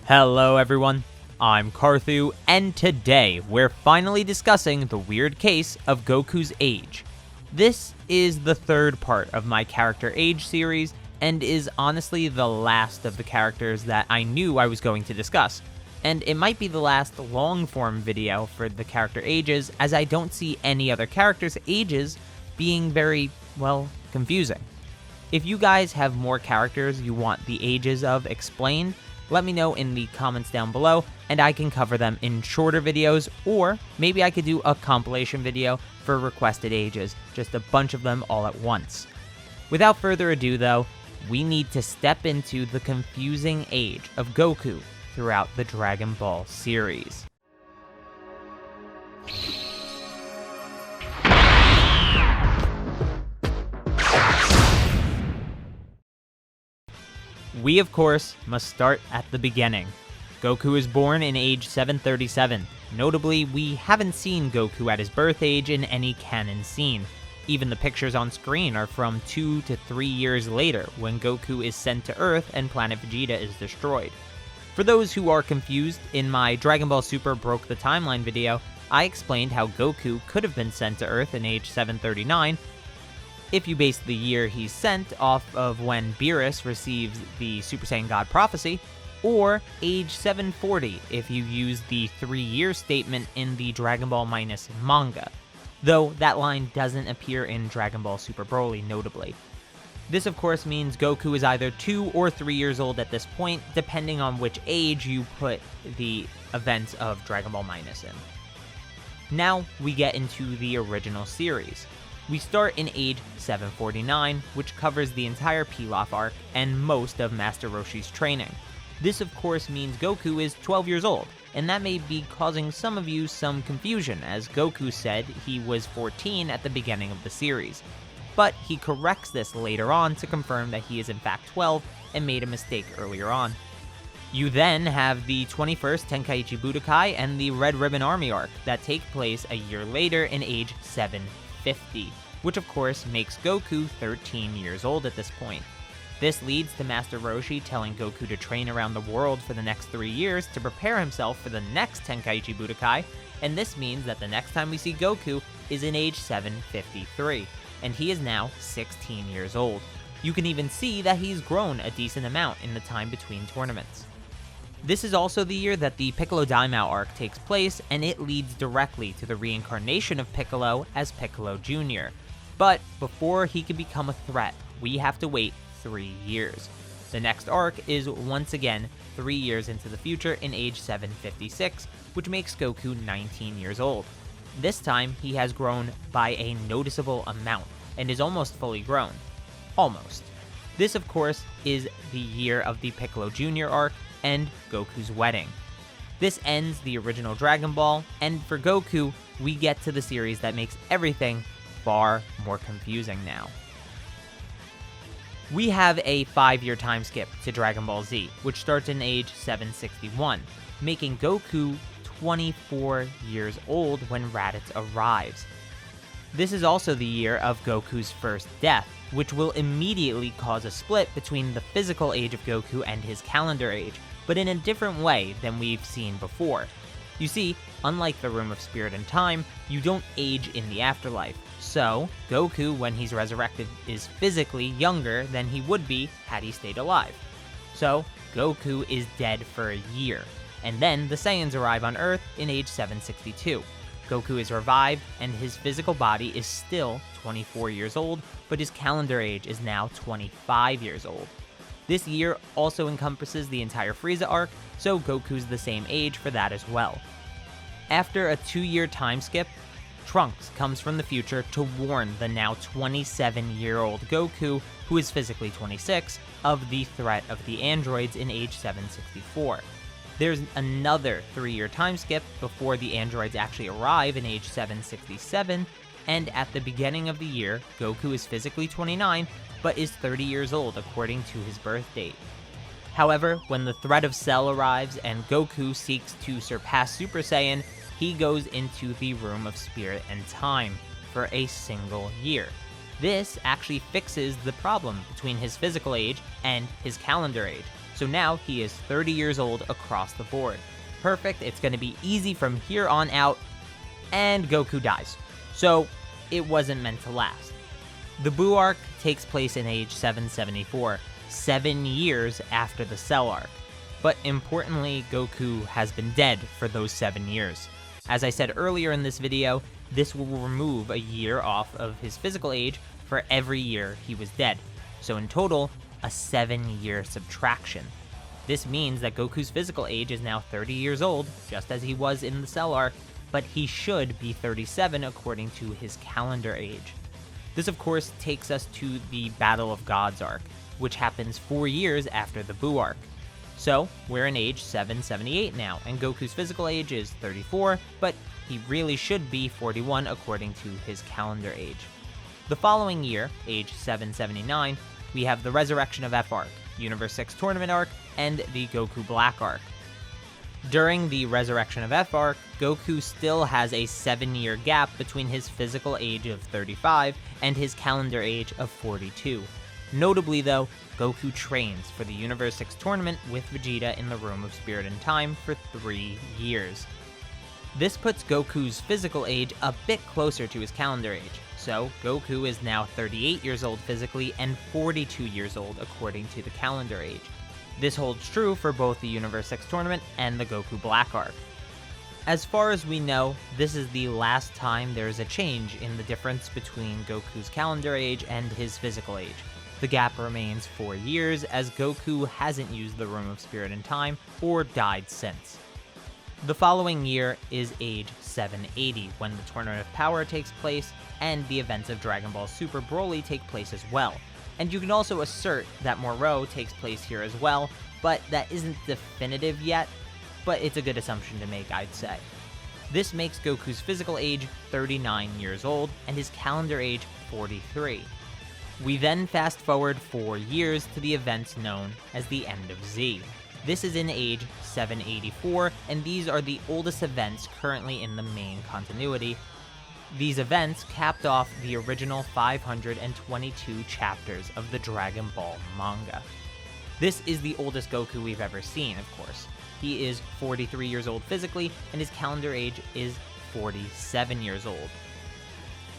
Hello everyone, I'm Carthu, and today we're finally discussing the weird case of Goku's age. This is the third part of my character age series, and is honestly the last of the characters that I knew I was going to discuss. And it might be the last long-form video for the character ages, as I don't see any other characters' ages being very, well, confusing. If you guys have more characters you want the ages of explained, let me know in the comments down below, and I can cover them in shorter videos, or maybe I could do a compilation video for requested ages, just a bunch of them all at once. Without further ado though, we need to step into the confusing age of Goku throughout the Dragon Ball series. We, of course, must start at the beginning. Goku is born in age 737. Notably, we haven't seen Goku at his birth age in any canon scene. Even the pictures on screen are from 2 to 3 years later, when Goku is sent to Earth and planet Vegeta is destroyed. For those who are confused, in my Dragon Ball Super Broke the Timeline video, I explained how Goku could have been sent to Earth in age 739, if you base the year he's sent off of when Beerus receives the Super Saiyan God prophecy, or age 740 if you use the 3-year statement in the Dragon Ball Minus manga, though that line doesn't appear in Dragon Ball Super Broly notably. This of course means Goku is either 2 or 3 years old at this point, depending on which age you put the events of Dragon Ball Minus in. Now we get into the original series. We start in age 749, which covers the entire Pilaf arc and most of Master Roshi's training. This of course means Goku is 12 years old, and that may be causing some of you some confusion, as Goku said he was 14 at the beginning of the series. But he corrects this later on to confirm that he is in fact 12 and made a mistake earlier on. You then have the 21st Tenkaichi Budokai and the Red Ribbon Army arc that take place a year later in age 750, which of course makes Goku 13 years old at this point. This leads to Master Roshi telling Goku to train around the world for the next 3 years to prepare himself for the next Tenkaichi Budokai, and this means that the next time we see Goku is in age 753, and he is now 16 years old. You can even see that he's grown a decent amount in the time between tournaments. This is also the year that the Piccolo Daimao arc takes place, and it leads directly to the reincarnation of Piccolo as Piccolo Jr. But before he can become a threat, we have to wait 3 years. The next arc is once again 3 years into the future in age 756, which makes Goku 19 years old. This time, he has grown by a noticeable amount, and is almost fully grown. Almost. This of course is the year of the Piccolo Jr. arc, and Goku's wedding. This ends the original Dragon Ball, and for Goku, we get to the series that makes everything far more confusing now. We have a 5-year time skip to Dragon Ball Z, which starts in age 761, making Goku 24 years old when Raditz arrives. This is also the year of Goku's first death, which will immediately cause a split between the physical age of Goku and his calendar age, but in a different way than we've seen before. You see, unlike the Room of Spirit and Time, you don't age in the afterlife, so Goku, when he's resurrected, is physically younger than he would be had he stayed alive. So, Goku is dead for a year, and then the Saiyans arrive on Earth in age 762. Goku is revived, and his physical body is still 24 years old, but his calendar age is now 25 years old. This year also encompasses the entire Frieza arc, so Goku's the same age for that as well. After a 2-year time skip, Trunks comes from the future to warn the now 27-year-old Goku, who is physically 26, of the threat of the androids in age 764. There's another 3-year time skip before the androids actually arrive in age 767, and at the beginning of the year, Goku is physically 29, but is 30 years old according to his birth date. However, when the threat of Cell arrives and Goku seeks to surpass Super Saiyan, he goes into the Room of Spirit and Time for a single year. This actually fixes the problem between his physical age and his calendar age, So now he is 30 years old across the board. Perfect, it's going to be easy from here on out, and Goku dies. So it wasn't meant to last. The Buu arc takes place in age 774, 7 years after the Cell arc. But importantly, Goku has been dead for those 7 years. As I said earlier in this video, this will remove a year off of his physical age for every year he was dead. So in total, a 7-year subtraction. This means that Goku's physical age is now 30 years old, just as he was in the Cell arc, but he should be 37 according to his calendar age. This of course takes us to the Battle of Gods arc, which happens 4 years after the Buu arc. So, we're in age 778 now, and Goku's physical age is 34, but he really should be 41 according to his calendar age. The following year, age 779, we have the Resurrection of F arc, Universe 6 Tournament arc, and the Goku Black arc. During the Resurrection of F arc, Goku still has a 7-year gap between his physical age of 35 and his calendar age of 42. Notably though, Goku trains for the Universe 6 tournament with Vegeta in the Room of Spirit and Time for 3 years. This puts Goku's physical age a bit closer to his calendar age, so Goku is now 38 years old physically and 42 years old according to the calendar age. This holds true for both the Universe 6 tournament and the Goku Black arc. As far as we know, this is the last time there is a change in the difference between Goku's calendar age and his physical age. The gap remains 4 years, as Goku hasn't used the Room of Spirit and Time or died since. The following year is age 780, when the Tournament of Power takes place, and the events of Dragon Ball Super Broly take place as well. And you can also assert that Moro takes place here as well, but that isn't definitive yet, but it's a good assumption to make, I'd say. This makes Goku's physical age 39 years old, and his calendar age 43. We then fast forward 4 years to the events known as the End of Z. This is in age 784, and these are the oldest events currently in the main continuity. These events capped off the original 522 chapters of the Dragon Ball manga. This is the oldest Goku we've ever seen, of course. He is 43 years old physically, and his calendar age is 47 years old.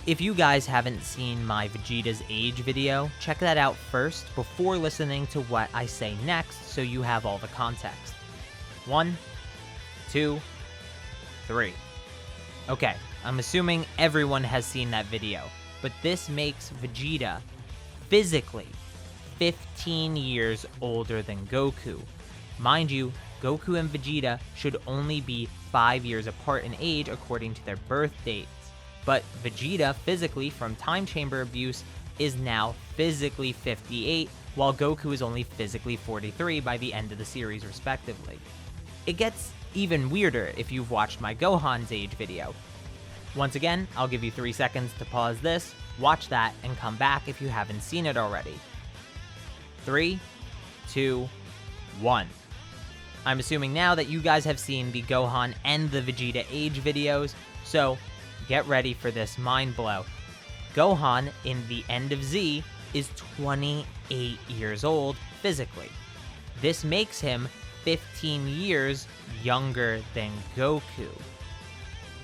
If you guys haven't seen my Vegeta's age video, check that out first before listening to what I say next so you have all the context. 1, 2, 3. Okay, I'm assuming everyone has seen that video, but this makes Vegeta physically 15 years older than Goku. Mind you, Goku and Vegeta should only be 5 years apart in age according to their birth dates. But Vegeta, physically, from time chamber abuse, is now physically 58, while Goku is only physically 43 by the end of the series, respectively. It gets even weirder if you've watched my Gohan's age video. Once again, I'll give you 3 seconds to pause this, watch that, and come back if you haven't seen it already. 3, 2, 1. I'm assuming now that you guys have seen the Gohan and the Vegeta age videos, so get ready for this mind blow. Gohan in the End of Z is 28 years old physically. This makes him 15 years younger than Goku.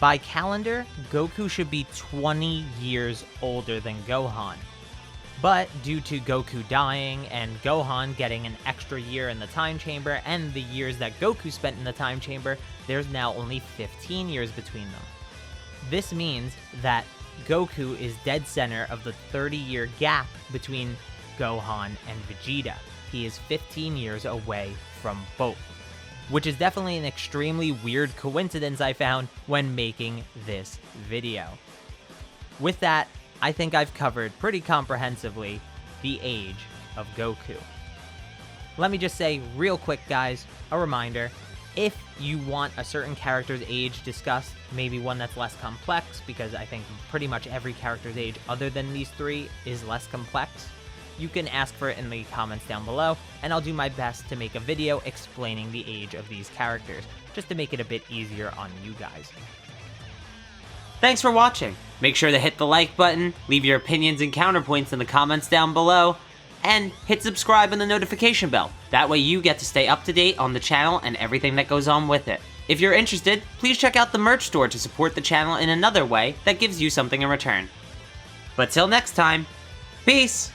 By calendar, Goku should be 20 years older than Gohan. But due to Goku dying and Gohan getting an extra year in the time chamber and the years that Goku spent in the time chamber, there's now only 15 years between them. This means that Goku is dead center of the 30-year gap between Gohan and Vegeta. He is 15 years away from both, which is definitely an extremely weird coincidence I found when making this video. With that, I think I've covered pretty comprehensively the age of Goku. Let me just say real quick, guys, a reminder. If you want a certain character's age discussed, maybe one that's less complex, because I think pretty much every character's age other than these 3 is less complex, you can ask for it in the comments down below, and I'll do my best to make a video explaining the age of these characters, just to make it a bit easier on you guys. Thanks for watching! Make sure to hit the like button, leave your opinions and counterpoints in the comments down below, And hit subscribe and the notification bell. That way you get to stay up to date on the channel and everything that goes on with it. If you're interested, please check out the merch store to support the channel in another way that gives you something in return. But till next time, peace!